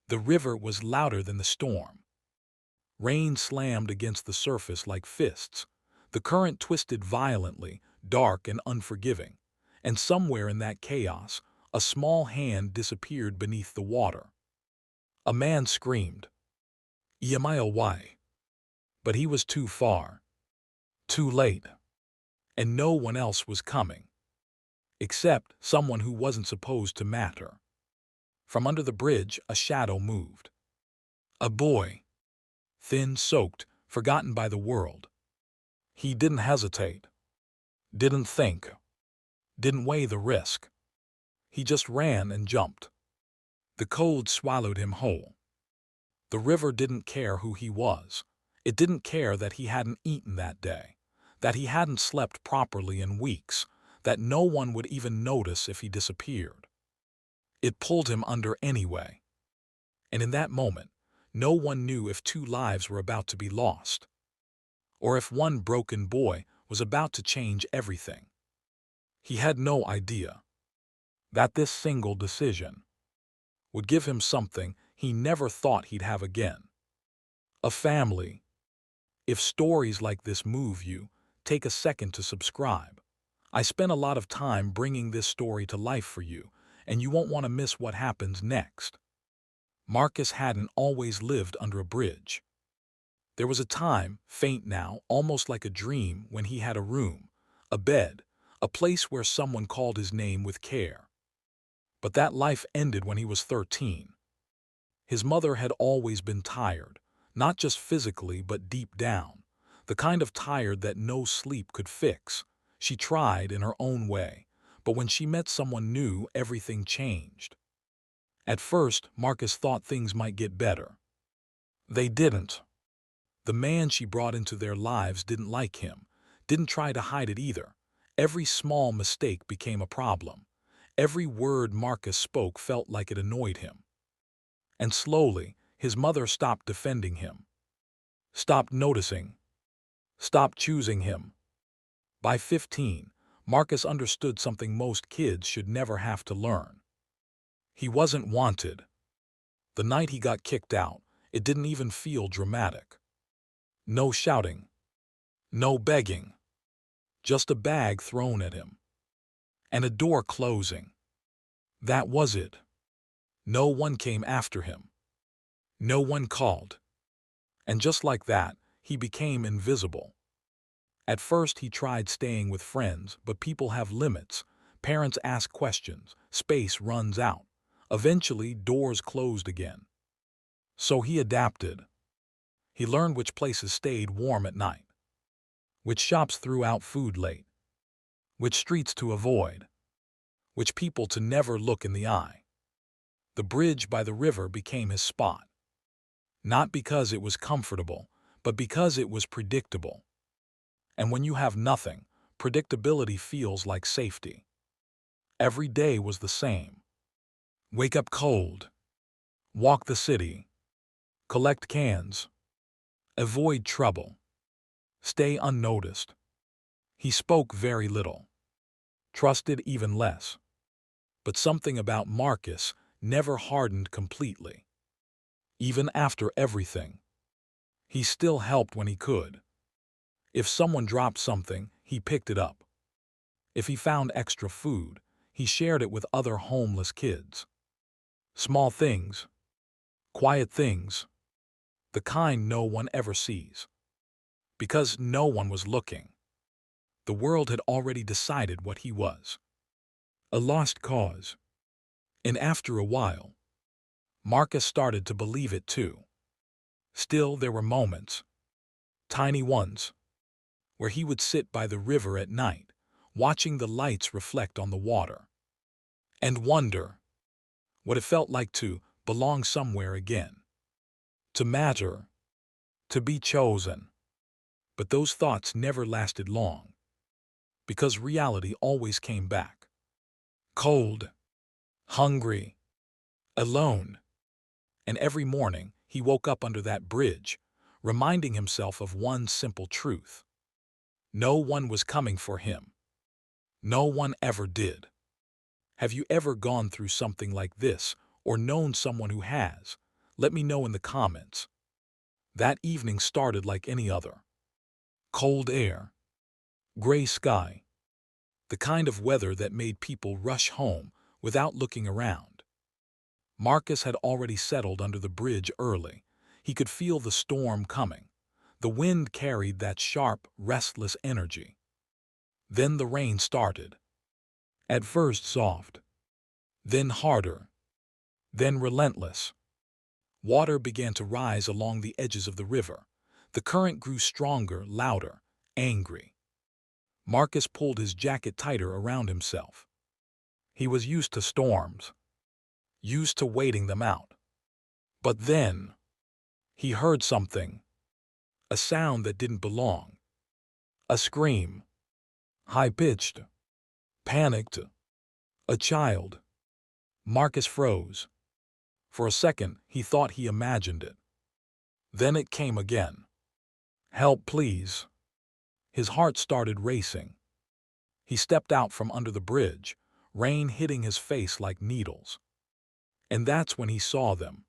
The river was louder than the storm. Rain slammed against the surface like fists. The current twisted violently, dark and unforgiving. And somewhere in that chaos, a small hand disappeared beneath the water. A man screamed, "Yamaiawai!" But he was too far, too late, and no one else was coming, except someone who wasn't supposed to matter. From under the bridge, a shadow moved. A boy, thin, soaked, forgotten by the world. He didn't hesitate, didn't think, didn't weigh the risk. He just ran and jumped. The cold swallowed him whole. The river didn't care who he was. It didn't care that he hadn't eaten that day, that he hadn't slept properly in weeks, that no one would even notice if he disappeared. It pulled him under anyway. And in that moment, no one knew if two lives were about to be lost, or if one broken boy was about to change everything. He had no idea that this single decision would give him something he never thought he'd have again. A family. If stories like this move you, take a second to subscribe. I spent a lot of time bringing this story to life for you, and you won't want to miss what happens next. Marcus hadn't always lived under a bridge. There was a time, faint now, almost like a dream, when he had a room, a bed, a place where someone called his name with care. But that life ended when he was 13. His mother had always been tired, not just physically but deep down, the kind of tired that no sleep could fix. She tried in her own way, but when she met someone new, everything changed. At first, Marcus thought things might get better. They didn't. The man she brought into their lives didn't like him, didn't try to hide it either. Every small mistake became a problem. Every word Marcus spoke felt like it annoyed him. And slowly, his mother stopped defending him, stopped noticing, stopped choosing him. By 15, Marcus understood something most kids should never have to learn. He wasn't wanted. The night he got kicked out, it didn't even feel dramatic. No shouting, no begging, just a bag thrown at him, and a door closing. That was it. No one came after him. No one called. And just like that, he became invisible. At first he tried staying with friends, but people have limits. Parents ask questions, space runs out. Eventually, doors closed again. So he adapted. He learned which places stayed warm at night, which shops threw out food late, which streets to avoid, which people to never look in the eye. The bridge by the river became his spot. Not because it was comfortable, but because it was predictable. And when you have nothing, predictability feels like safety. Every day was the same. Wake up cold. Walk the city. Collect cans. Avoid trouble. Stay unnoticed. He spoke very little. Trusted even less. But something about Marcus never hardened completely. Even after everything, he still helped when he could. If someone dropped something, he picked it up. If he found extra food, he shared it with other homeless kids. Small things, quiet things, the kind no one ever sees. Because no one was looking. The world had already decided what he was. A lost cause. And after a while, Marcus started to believe it too. Still, there were moments, tiny ones, where he would sit by the river at night, watching the lights reflect on the water, and wonder what it felt like to belong somewhere again, to matter, to be chosen. But those thoughts never lasted long, because reality always came back. Cold, hungry, alone. And every morning he woke up under that bridge, reminding himself of one simple truth. No one was coming for him. No one ever did. Have you ever gone through something like this, or known someone who has? Let me know in the comments. That evening started like any other. Cold air, gray sky, the kind of weather that made people rush home without looking around. Marcus had already settled under the bridge early. He could feel the storm coming. The wind carried that sharp, restless energy. Then the rain started. At first soft, then harder, then relentless. Water began to rise along the edges of the river. The current grew stronger, louder, angry. Marcus pulled his jacket tighter around himself. He was used to storms, used to waiting them out. But then, he heard something, a sound that didn't belong. A scream, high-pitched, panicked, a child. Marcus froze. For a second, he thought he imagined it. Then it came again. Help, please. His heart started racing. He stepped out from under the bridge, rain hitting his face like needles. And that's when he saw them.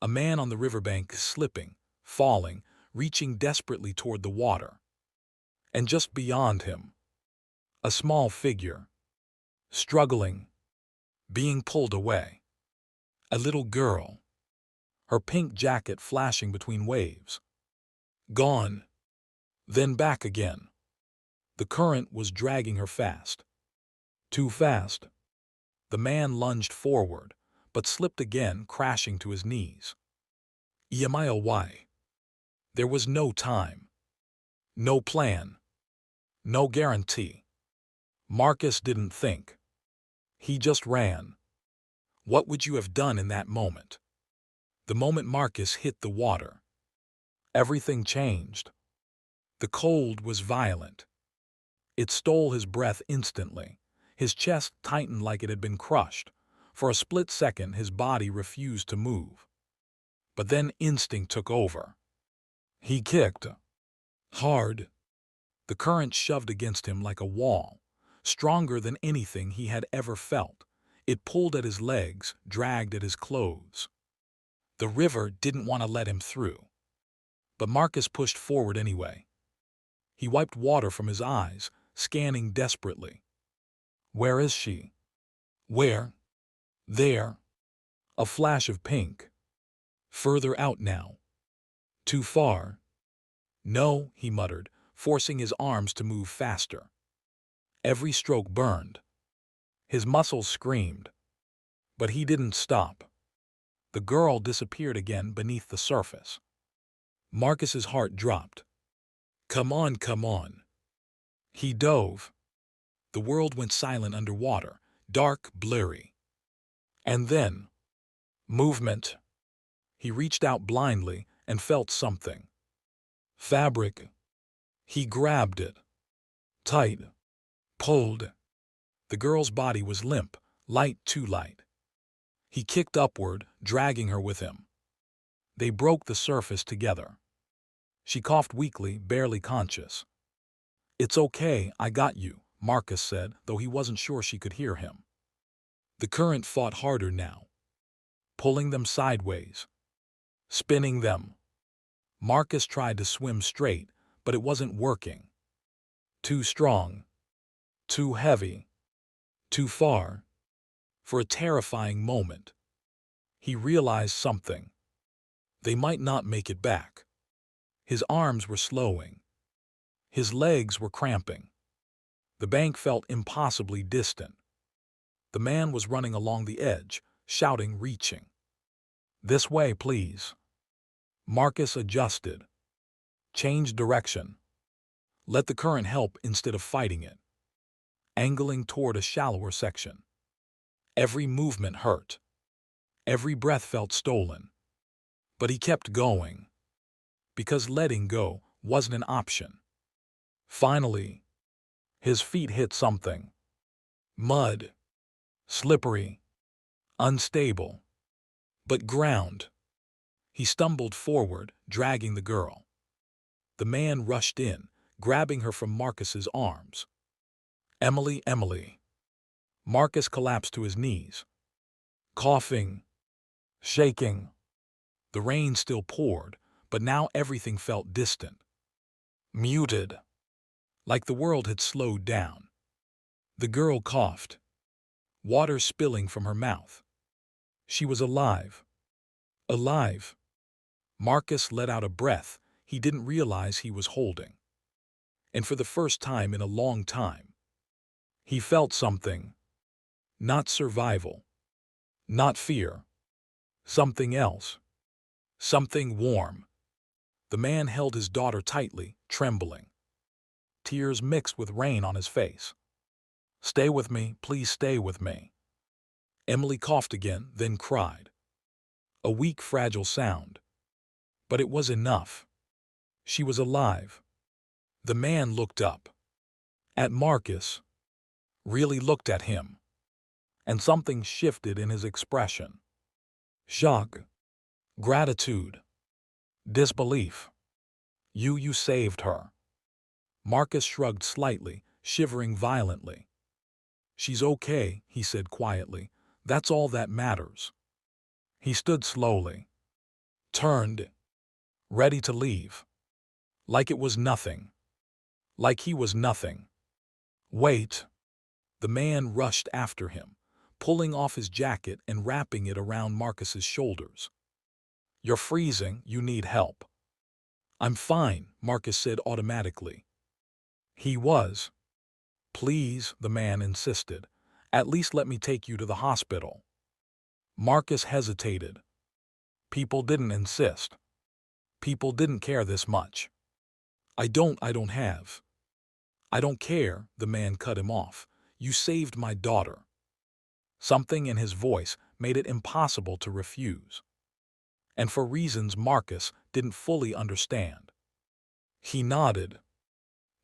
A man on the riverbank slipping, falling, reaching desperately toward the water. And just beyond him, a small figure, struggling, being pulled away. A little girl, her pink jacket flashing between waves. Gone, then back again. The current was dragging her fast. Too fast. The man lunged forward, but slipped again, crashing to his knees. EMILY. There was no time, no plan, no guarantee. Marcus didn't think. He just ran. What would you have done in that moment? The moment Marcus hit the water, everything changed. The cold was violent. It stole his breath instantly. His chest tightened like it had been crushed. For a split second, his body refused to move. But then instinct took over. He kicked. Hard. The current shoved against him like a wall, stronger than anything he had ever felt. It pulled at his legs, dragged at his clothes. The river didn't want to let him through. But Marcus pushed forward anyway. He wiped water from his eyes, scanning desperately. Where is she? Where? There. A flash of pink. Further out now. Too far. No, he muttered, forcing his arms to move faster. Every stroke burned. His muscles screamed. But he didn't stop. The girl disappeared again beneath the surface. Marcus's heart dropped. Come on, come on. He dove. The world went silent underwater, dark, blurry. And then, movement. He reached out blindly and felt something. Fabric. He grabbed it. Tight. Pulled. The girl's body was limp, light, too light. He kicked upward, dragging her with him. They broke the surface together. She coughed weakly, barely conscious. It's okay, I got you, Marcus said, though he wasn't sure she could hear him. The current fought harder now, pulling them sideways, spinning them. Marcus tried to swim straight, but it wasn't working. Too strong, too heavy, too far. For a terrifying moment, he realized something. They might not make it back. His arms were slowing. His legs were cramping. The bank felt impossibly distant. The man was running along the edge, shouting, reaching. This way, please. Marcus adjusted. Changed direction. Let the current help instead of fighting it. Angling toward a shallower section. Every movement hurt. Every breath felt stolen. But he kept going. Because letting go wasn't an option. Finally, his feet hit something. Mud. Slippery. Unstable. But ground. He stumbled forward, dragging the girl. The man rushed in, grabbing her from Marcus's arms. Emily, Emily. Marcus collapsed to his knees. Coughing. Shaking. The rain still poured, but now everything felt distant, muted, like the world had slowed down. The girl coughed, water spilling from her mouth. She was alive. Alive. Marcus let out a breath he didn't realize he was holding. And for the first time in a long time, he felt something. Not survival. Not fear. Something else. Something warm. The man held his daughter tightly, trembling. Tears mixed with rain on his face. "Stay with me, please stay with me." Emily coughed again, then cried. A weak, fragile sound. But it was enough. She was alive. The man looked up. At Marcus. Really looked at him. And something shifted in his expression. Shock. Gratitude. Disbelief. You saved her." Marcus shrugged slightly, shivering violently. "She's okay," he said quietly. "That's all that matters." He stood slowly. Turned. Ready to leave. Like it was nothing. Like he was nothing. "Wait." The man rushed after him, pulling off his jacket and wrapping it around Marcus's shoulders. "You're freezing, you need help." "I'm fine," Marcus said automatically. He was. "Please," the man insisted. "At least let me take you to the hospital." Marcus hesitated. People didn't insist. People didn't care this much. I don't have. I don't care," the man cut him off. "You saved my daughter." Something in his voice made it impossible to refuse. And for reasons Marcus didn't fully understand. He nodded.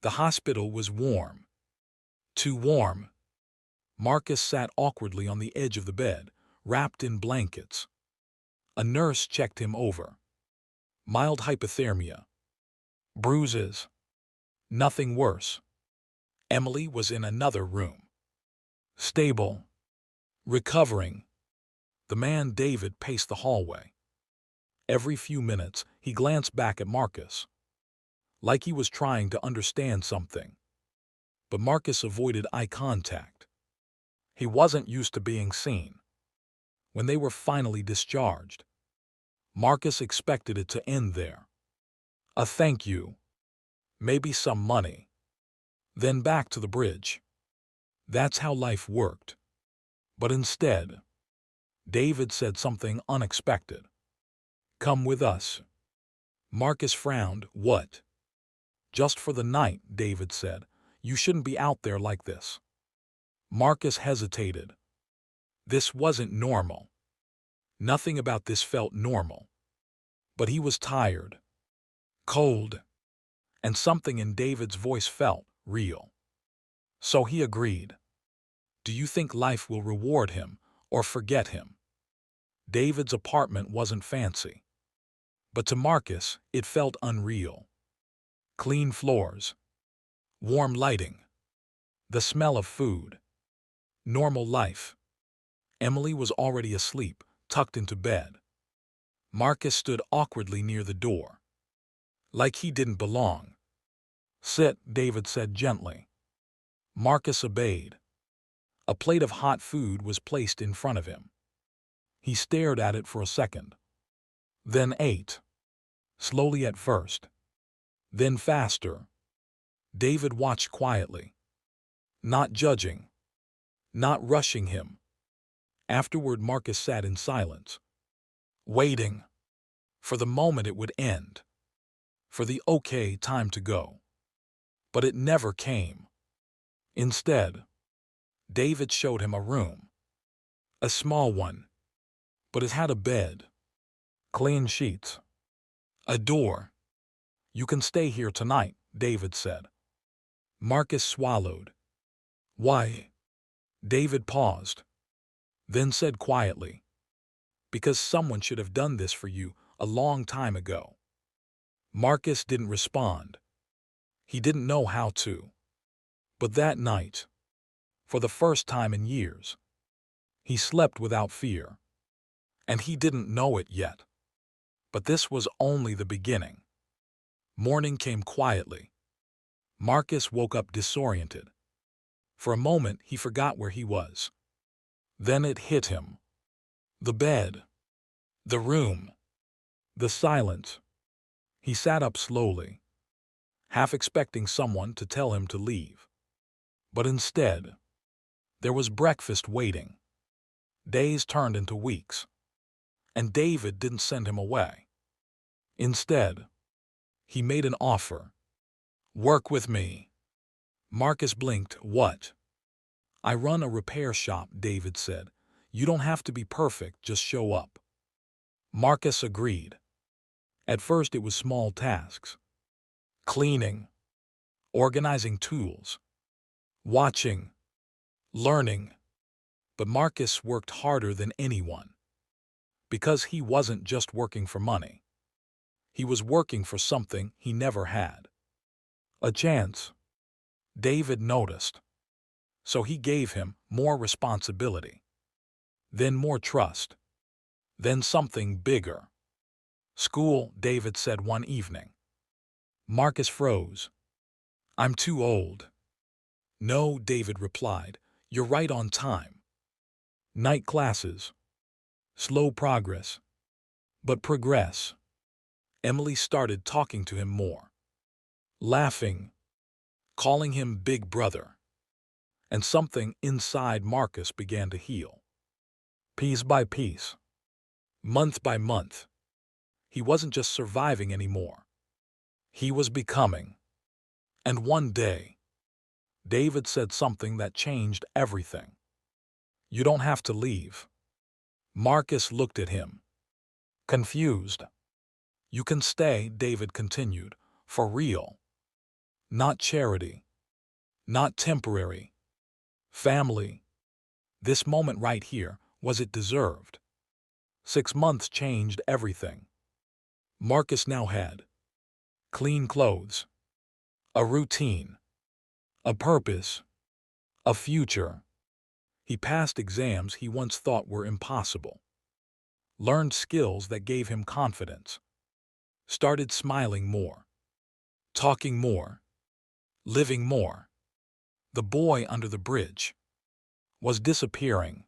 The hospital was warm. Too warm. Marcus sat awkwardly on the edge of the bed, wrapped in blankets. A nurse checked him over. Mild hypothermia. Bruises. Nothing worse. Emily was in another room. Stable. Recovering. The man David paced the hallway. Every few minutes, he glanced back at Marcus. Like he was trying to understand something. But Marcus avoided eye contact. He wasn't used to being seen. When they were finally discharged, Marcus expected it to end there. A thank you. Maybe some money. Then back to the bridge. That's how life worked. But instead, David said something unexpected. "Come with us." Marcus frowned. "What?" "Just for the night," David said. "You shouldn't be out there like this." Marcus hesitated. This wasn't normal. Nothing about this felt normal. But he was tired. Cold. And something in David's voice felt real. So he agreed. "Do you think life will reward him or forget him?" David's apartment wasn't fancy. But to Marcus, it felt unreal. Clean floors. Warm lighting. The smell of food. Normal life. Emily was already asleep, tucked into bed. Marcus stood awkwardly near the door. Like he didn't belong. "Sit," David said gently. Marcus obeyed. A plate of hot food was placed in front of him. He stared at it for a second. Then ate. Slowly at first. Then faster. David watched quietly. Not judging. Not rushing him. Afterward, Marcus sat in silence. Waiting. For the moment it would end. For the okay time to go. But it never came. Instead, David showed him a room. A small one. But it had a bed. Clean sheets. A door. "You can stay here tonight," David said. Marcus swallowed. "Why?" David paused. Then said quietly, "Because someone should have done this for you a long time ago." Marcus didn't respond. He didn't know how to. But that night, for the first time in years, he slept without fear. And he didn't know it yet. But this was only the beginning. Morning came quietly. Marcus woke up disoriented. For a moment, he forgot where he was. Then it hit him. The bed. The room. The silence. He sat up slowly, half expecting someone to tell him to leave. But instead, there was breakfast waiting. Days turned into weeks. And David didn't send him away. Instead, he made an offer. "Work with me." Marcus blinked. "What?" "I run a repair shop," David said. "You don't have to be perfect, just show up." Marcus agreed. At first it was small tasks. Cleaning, organizing tools, watching, learning. But Marcus worked harder than anyone. Because he wasn't just working for money. He was working for something he never had. A chance. David noticed. So he gave him more responsibility. Then more trust. Then something bigger. "School," David said one evening. Marcus froze. "I'm too old." "No," David replied. "You're right on time. Night classes. Slow progress. But progress." Emily started talking to him more. Laughing. Calling him Big Brother. And something inside Marcus began to heal. Piece by piece. Month by month. He wasn't just surviving anymore. He was becoming. And one day, David said something that changed everything. "You don't have to leave." Marcus looked at him, confused. "You can stay," David continued, "for real. Not charity. Not temporary. Family." This moment right here was it deserved. 6 months changed everything. Marcus now had clean clothes, a routine, a purpose, a future. He passed exams he once thought were impossible. Learned skills that gave him confidence. Started smiling more. Talking more. Living more. The boy under the bridge was disappearing.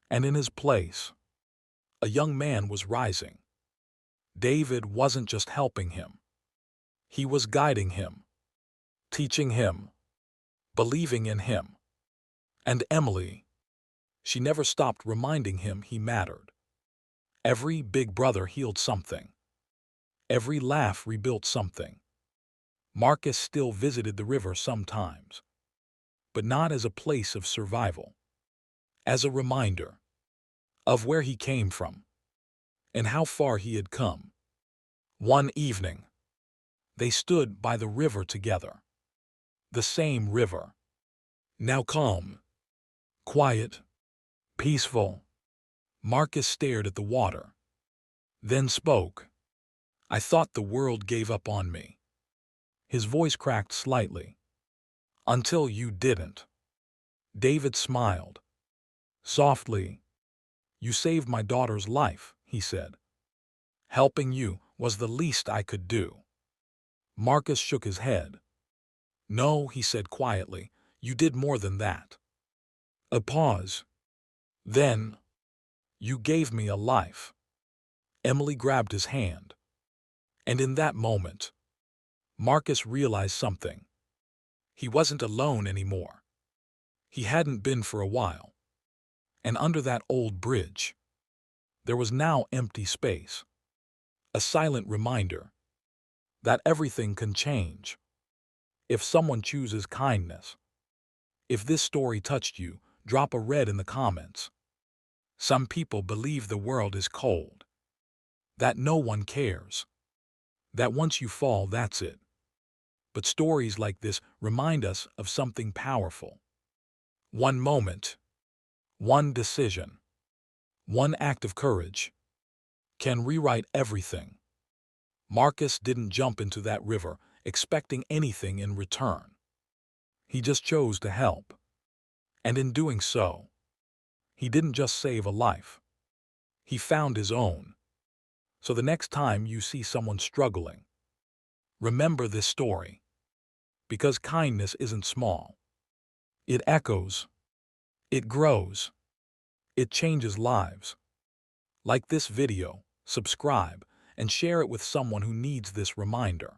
And in his place, a young man was rising. David wasn't just helping him. He was guiding him, teaching him, believing in him. And Emily, she never stopped reminding him he mattered. Every big brother healed something. Every laugh rebuilt something. Marcus still visited the river sometimes, but not as a place of survival. As a reminder of where he came from and how far he had come. One evening, they stood by the river together. The same river. Now calm, quiet, peaceful. Marcus stared at the water, then spoke. "I thought the world gave up on me." His voice cracked slightly. "Until you didn't." David smiled. Softly. "You saved my daughter's life," he said. "Helping you was the least I could do." Marcus shook his head. "No," he said quietly, "you did more than that." A pause. "Then, you gave me a life." Emily grabbed his hand. And in that moment, Marcus realized something. He wasn't alone anymore. He hadn't been for a while. And under that old bridge, there was now empty space. A silent reminder that everything can change if someone chooses kindness. If this story touched you, drop a red in the comments. Some people believe the world is cold, that no one cares, that once you fall, that's it. But stories like this remind us of something powerful. One moment, one decision, one act of courage can rewrite everything. Marcus didn't jump into that river expecting anything in return. He just chose to help. And in doing so, he didn't just save a life. He found his own. So the next time you see someone struggling, remember this story. Because kindness isn't small. It echoes. It grows. It changes lives. Like this video, subscribe, and share it with someone who needs this reminder.